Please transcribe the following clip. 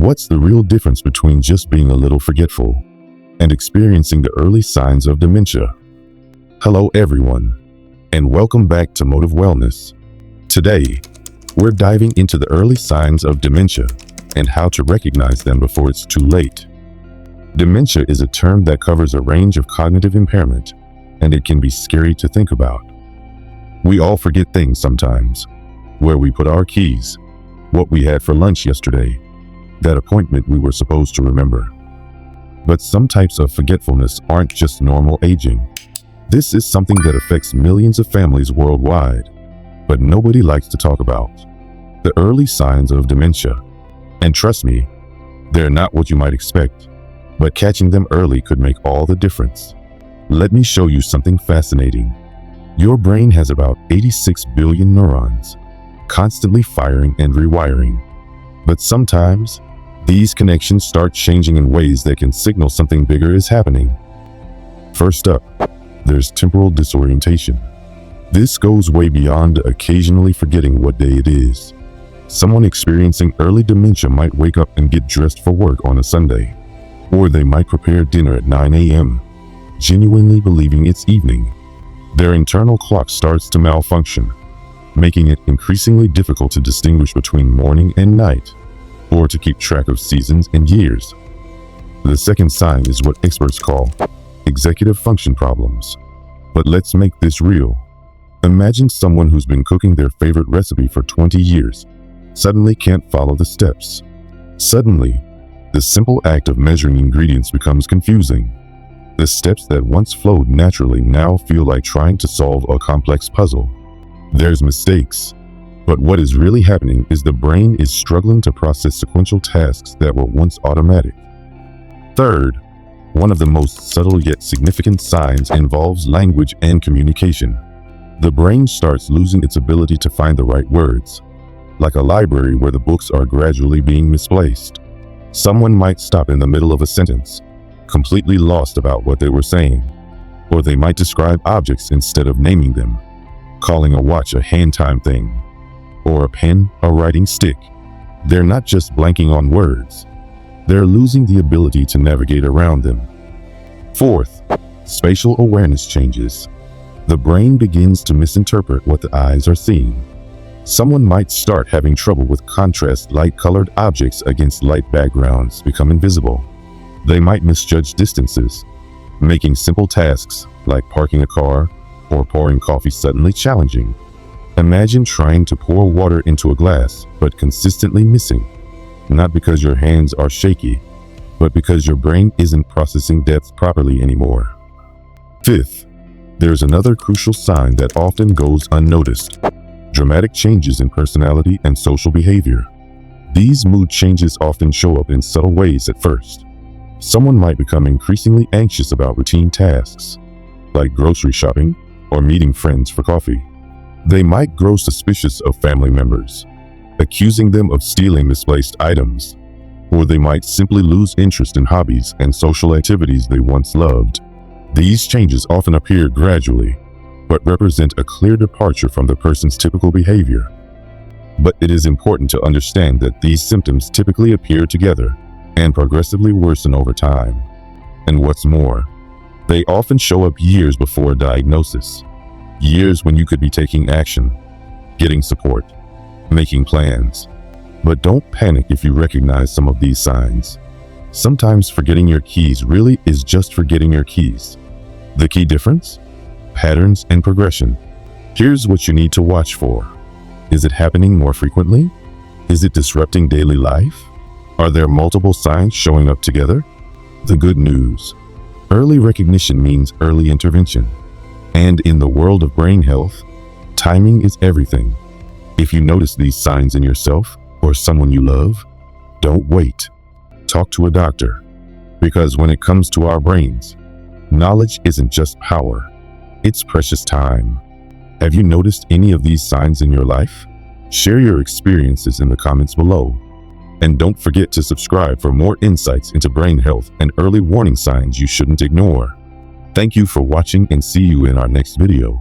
What's the real difference between just being a little forgetful and experiencing the early signs of dementia? Hello everyone, and welcome back to Motive Wellness. Today, we're diving into the early signs of dementia and how to recognize them before it's too late. Dementia is a term that covers a range of cognitive impairment, and it can be scary to think about. We all forget things sometimes. Where we put our keys, what we had for lunch yesterday, that appointment we were supposed to remember. But some types of forgetfulness aren't just normal aging. This is something that affects millions of families worldwide, but nobody likes to talk about. The early signs of dementia. And trust me, they're not what you might expect, but catching them early could make all the difference. Let me show you something fascinating. Your brain has about 86 billion neurons, constantly firing and rewiring. But sometimes, these connections start changing in ways that can signal something bigger is happening. First up, there's temporal disorientation. This goes way beyond occasionally forgetting what day it is. Someone experiencing early dementia might wake up and get dressed for work on a Sunday, or they might prepare dinner at 9 a.m., genuinely believing it's evening. Their internal clock starts to malfunction, making it increasingly difficult to distinguish between morning and night, or to keep track of seasons and years. The second sign is what experts call executive function problems. But let's make this real. Imagine someone who's been cooking their favorite recipe for 20 years, suddenly can't follow the steps. Suddenly, the simple act of measuring ingredients becomes confusing. The steps that once flowed naturally now feel like trying to solve a complex puzzle. There's mistakes, but what is really happening is the brain is struggling to process sequential tasks that were once automatic. Third, one of the most subtle yet significant signs involves language and communication. The brain starts losing its ability to find the right words, like a library where the books are gradually being misplaced. Someone might stop in the middle of a sentence, completely lost about what they were saying, or they might describe objects instead of naming them, calling a watch a hand-time thing, or a pen a writing stick. They're not just blanking on words, they're losing the ability to navigate around them. Fourth, spatial awareness changes. The brain begins to misinterpret what the eyes are seeing. Someone might start having trouble with contrast light-colored objects against light backgrounds become invisible. They might misjudge distances, making simple tasks like parking a car or pouring coffee suddenly challenging. Imagine trying to pour water into a glass but consistently missing, not because your hands are shaky, but because your brain isn't processing depth properly anymore. Fifth, there's another crucial sign that often goes unnoticed: dramatic changes in personality and social behavior. These mood changes often show up in subtle ways at first. Someone might become increasingly anxious about routine tasks, like grocery shopping or meeting friends for coffee. They might grow suspicious of family members, accusing them of stealing misplaced items, or they might simply lose interest in hobbies and social activities they once loved. These changes often appear gradually, but represent a clear departure from the person's typical behavior. But it is important to understand that these symptoms typically appear together and progressively worsen over time. And what's more, they often show up years before a diagnosis. Years when you could be taking action, getting support, making plans. But don't panic if you recognize some of these signs. Sometimes forgetting your keys really is just forgetting your keys. The key difference? Patterns and progression. Here's what you need to watch for. Is it happening more frequently? Is it disrupting daily life? Are there multiple signs showing up together? The good news: early recognition means early intervention. And in the world of brain health, timing is everything. If you notice these signs in yourself or someone you love, don't wait. Talk to a doctor. Because when it comes to our brains, knowledge isn't just power, it's precious time. Have you noticed any of these signs in your life? Share your experiences in the comments below. And don't forget to subscribe for more insights into brain health and early warning signs you shouldn't ignore. Thank you for watching and see you in our next video.